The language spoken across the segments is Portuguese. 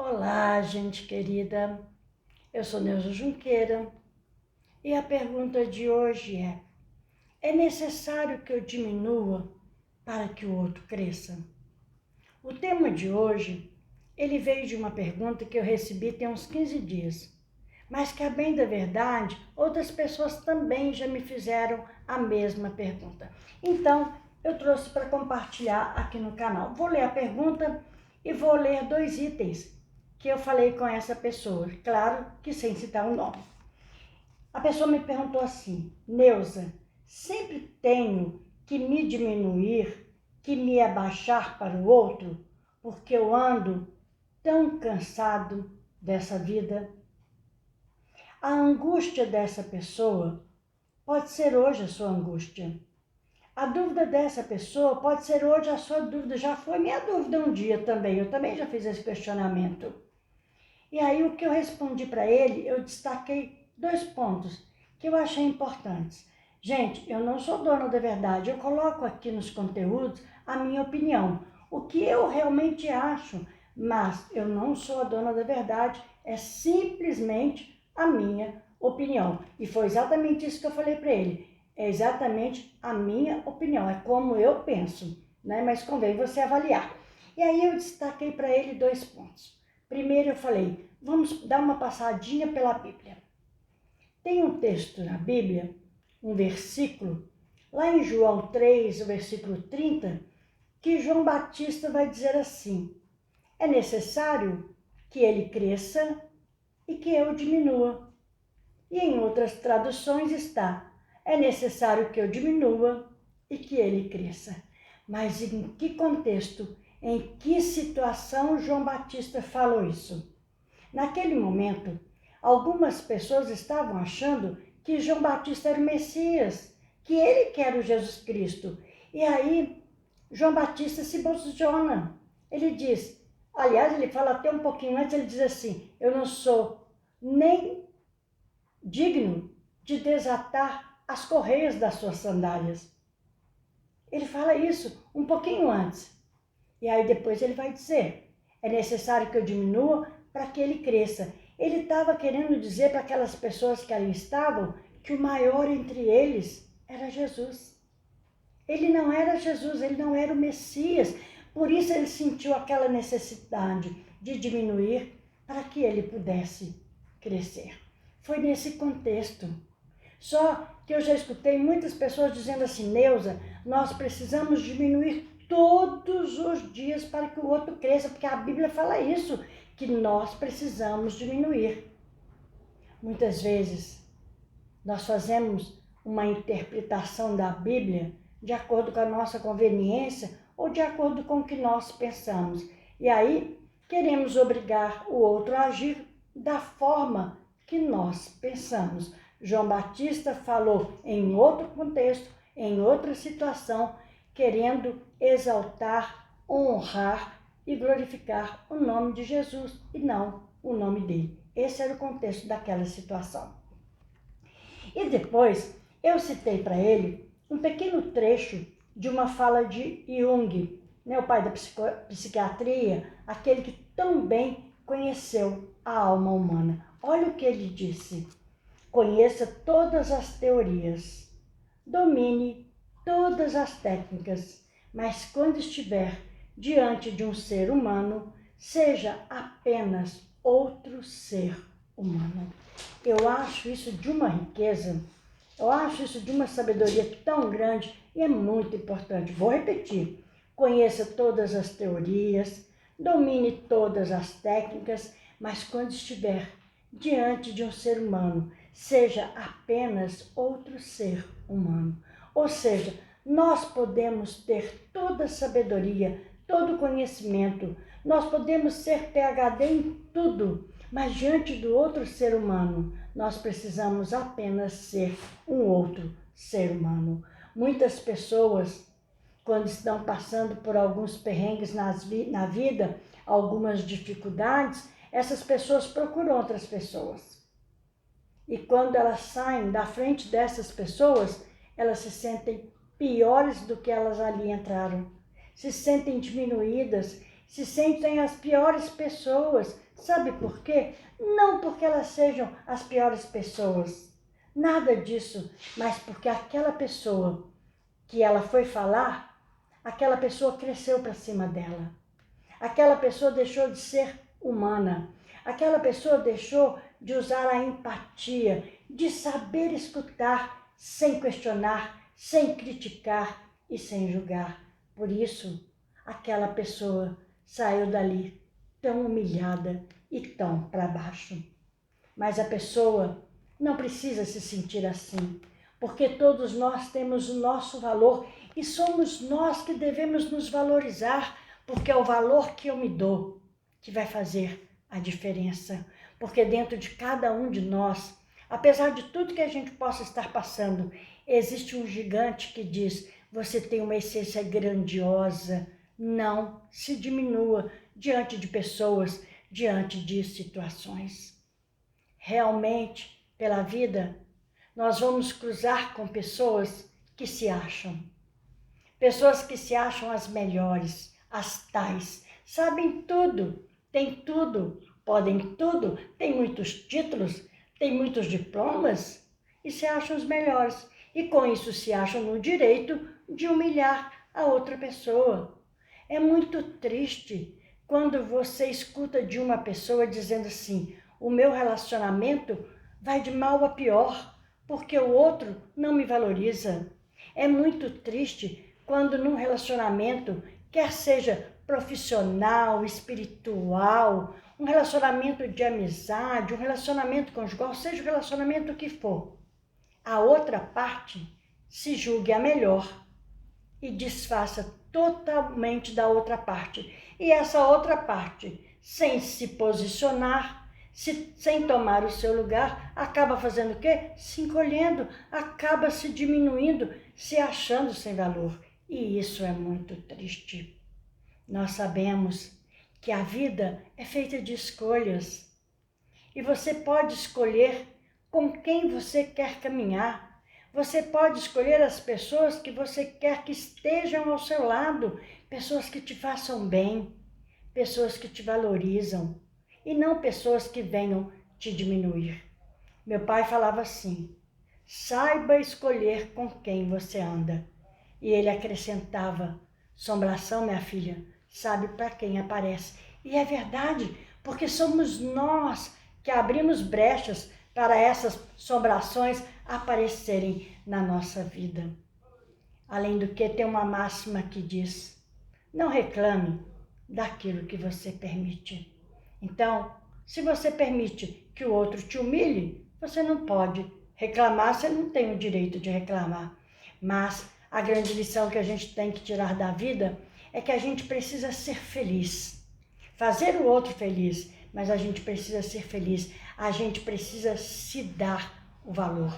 Olá, gente querida. Eu sou Neuza Junqueira e a pergunta de hoje é necessário que eu diminua para que o outro cresça? O tema de hoje, ele veio de uma pergunta que eu recebi tem uns 15 dias, mas que, a bem da verdade, outras pessoas também já me fizeram a mesma pergunta. Então, eu trouxe para compartilhar aqui no canal. Vou ler a pergunta e vou ler 2 itens que eu falei com essa pessoa, claro que sem citar o nome. A pessoa me perguntou assim: Neuza, sempre tenho que me diminuir, que me abaixar para o outro, porque eu ando tão cansado dessa vida? A angústia dessa pessoa pode ser hoje a sua angústia. A dúvida dessa pessoa pode ser hoje a sua dúvida. Já foi minha dúvida um dia também. Eu também já fiz esse questionamento. E aí o que eu respondi para ele, eu destaquei 2 pontos que eu achei importantes. Gente, eu não sou dona da verdade, eu coloco aqui nos conteúdos a minha opinião, o que eu realmente acho, mas eu não sou a dona da verdade, é simplesmente a minha opinião. E foi exatamente isso que eu falei para ele, é exatamente a minha opinião, é como eu penso, né? Mas convém você avaliar. E aí eu destaquei para ele 2 pontos. Primeiro eu falei, vamos dar uma passadinha pela Bíblia. Tem um texto na Bíblia, um versículo, lá em João 3, o versículo 30, que João Batista vai dizer assim: é necessário que ele cresça e que eu diminua. E em outras traduções está: é necessário que eu diminua e que ele cresça. Mas em que contexto? Em que situação João Batista falou isso? Naquele momento, algumas pessoas estavam achando que João Batista era o Messias, que ele que era o Jesus Cristo. E aí, João Batista se posiciona. Ele diz, aliás, ele fala até um pouquinho antes, ele diz assim: eu não sou nem digno de desatar as correias das suas sandálias. Ele fala isso um pouquinho antes. E aí depois ele vai dizer, é necessário que eu diminua para que ele cresça. Ele estava querendo dizer para aquelas pessoas que ali estavam que o maior entre eles era Jesus. Ele não era Jesus, ele não era o Messias. Por isso ele sentiu aquela necessidade de diminuir para que ele pudesse crescer. Foi nesse contexto. Só que eu já escutei muitas pessoas dizendo assim: Neuza, nós precisamos diminuir todos os dias para que o outro cresça, porque a Bíblia fala isso, que nós precisamos diminuir. Muitas vezes nós fazemos uma interpretação da Bíblia de acordo com a nossa conveniência ou de acordo com o que nós pensamos. E aí queremos obrigar o outro a agir da forma que nós pensamos. João Batista falou em outro contexto, em outra situação, querendo exaltar, honrar e glorificar o nome de Jesus e não o nome dele. Esse era o contexto daquela situação. E depois eu citei para ele um pequeno trecho de uma fala de Jung, né, o pai da psiquiatria, aquele que tão bem conheceu a alma humana. Olha o que ele disse: conheça todas as teorias, domine todas as técnicas, mas quando estiver diante de um ser humano, seja apenas outro ser humano. Eu acho isso de uma riqueza, eu acho isso de uma sabedoria tão grande e é muito importante. Vou repetir: conheça todas as teorias, domine todas as técnicas, mas quando estiver diante de um ser humano, seja apenas outro ser humano. Ou seja, nós podemos ter toda a sabedoria, todo o conhecimento, nós podemos ser PhD em tudo, mas diante do outro ser humano, nós precisamos apenas ser um outro ser humano. Muitas pessoas, quando estão passando por alguns perrengues na vida, algumas dificuldades, essas pessoas procuram outras pessoas. E quando elas saem da frente dessas pessoas, elas se sentem piores do que elas ali entraram. Se sentem diminuídas, se sentem as piores pessoas. Sabe por quê? Não porque elas sejam as piores pessoas, nada disso, mas porque aquela pessoa que ela foi falar, aquela pessoa cresceu para cima dela. Aquela pessoa deixou de ser humana. Aquela pessoa deixou de usar a empatia, de saber escutar sem questionar, sem criticar e sem julgar. Por isso, aquela pessoa saiu dali tão humilhada e tão para baixo. Mas a pessoa não precisa se sentir assim, porque todos nós temos o nosso valor e somos nós que devemos nos valorizar, porque é o valor que eu me dou que vai fazer a diferença. Porque dentro de cada um de nós, apesar de tudo que a gente possa estar passando, existe um gigante que diz: você tem uma essência grandiosa, não se diminua diante de pessoas, diante de situações. Realmente, pela vida, nós vamos cruzar com pessoas que se acham. Pessoas que se acham as melhores, as tais, sabem tudo, têm tudo, podem tudo, têm muitos títulos, têm muitos diplomas e se acham os melhores. E com isso se acham no direito de humilhar a outra pessoa. É muito triste quando você escuta de uma pessoa dizendo assim: o meu relacionamento vai de mal a pior, porque o outro não me valoriza. É muito triste quando num relacionamento, quer seja profissional, espiritual, um relacionamento de amizade, um relacionamento conjugal, seja o relacionamento que for, a outra parte se julgue a melhor e desfaça totalmente da outra parte. E essa outra parte, sem se posicionar, sem tomar o seu lugar, acaba fazendo o quê? Se encolhendo, acaba se diminuindo, se achando sem valor. E isso é muito triste. Nós sabemos que a vida é feita de escolhas. E você pode escolher com quem você quer caminhar. Você pode escolher as pessoas que você quer que estejam ao seu lado, pessoas que te façam bem, pessoas que te valorizam e não pessoas que venham te diminuir. Meu pai falava assim: saiba escolher com quem você anda. E ele acrescentava: assombração, minha filha, sabe para quem aparece. E é verdade, porque somos nós que abrimos brechas para essas assombrações aparecerem na nossa vida. Além do que, tem uma máxima que diz: não reclame daquilo que você permite. Então, se você permite que o outro te humilhe, você não pode reclamar, você não tem o direito de reclamar. Mas a grande lição que a gente tem que tirar da vida é que a gente precisa ser feliz, fazer o outro feliz, mas a gente precisa ser feliz, a gente precisa se dar o valor.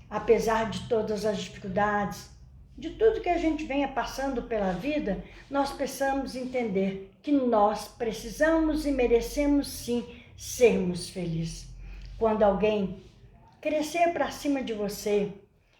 Apesar de todas as dificuldades, de tudo que a gente venha passando pela vida, nós precisamos entender que nós precisamos e merecemos sim sermos felizes. Quando alguém crescer para cima de você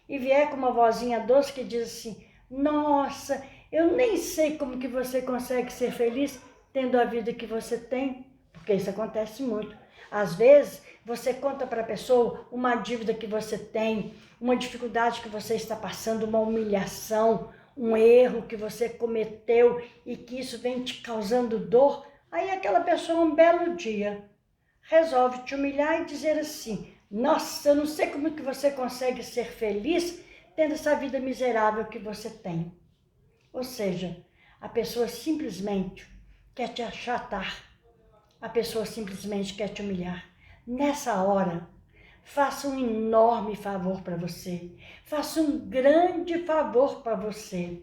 e vier com uma vozinha doce que diz assim: nossa, eu nem sei como que você consegue ser feliz tendo a vida que você tem, porque isso acontece muito. Às vezes, você conta para a pessoa uma dívida que você tem, uma dificuldade que você está passando, uma humilhação, um erro que você cometeu e que isso vem te causando dor. Aí aquela pessoa, um belo dia, resolve te humilhar e dizer assim: nossa, eu não sei como que você consegue ser feliz tendo essa vida miserável que você tem. Ou seja, a pessoa simplesmente quer te achatar, a pessoa simplesmente quer te humilhar. Nessa hora, faça um enorme favor para você, faça um grande favor para você.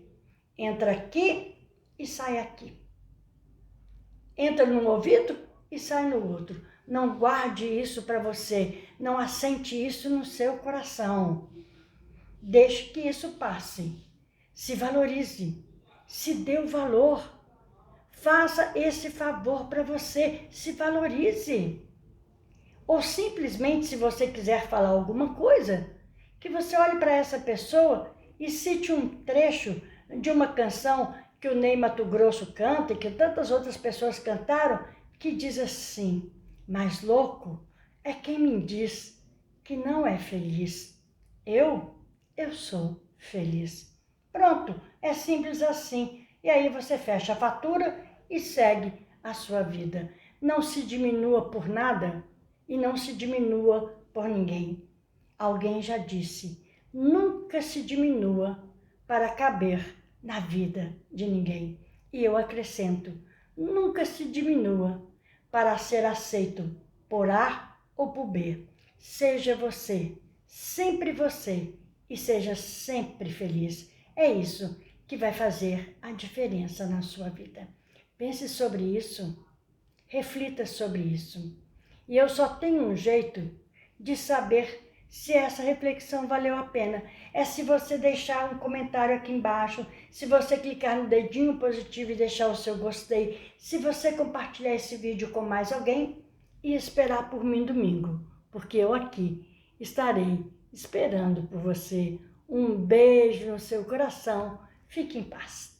Entra aqui e sai aqui. Entra num ouvido e sai no outro. Não guarde isso para você, não assente isso no seu coração. Deixe que isso passe. Se valorize, se dê o valor. Faça esse favor para você, se valorize. Ou simplesmente, se você quiser falar alguma coisa, que você olhe para essa pessoa e cite um trecho de uma canção que o Ney Matogrosso canta e que tantas outras pessoas cantaram, que diz assim: mais louco é quem me diz que não é feliz. Eu sou feliz. Pronto, é simples assim. E aí você fecha a fatura e segue a sua vida. Não se diminua por nada e não se diminua por ninguém. Alguém já disse: nunca se diminua para caber na vida de ninguém. E eu acrescento: nunca se diminua para ser aceito por A ou por B. Seja você, sempre você, e seja sempre feliz. É isso que vai fazer a diferença na sua vida. Pense sobre isso, reflita sobre isso. E eu só tenho um jeito de saber se essa reflexão valeu a pena. É se você deixar um comentário aqui embaixo, se você clicar no dedinho positivo e deixar o seu gostei, se você compartilhar esse vídeo com mais alguém e esperar por mim domingo, porque eu aqui estarei esperando por você. Um beijo no seu coração. Fique em paz.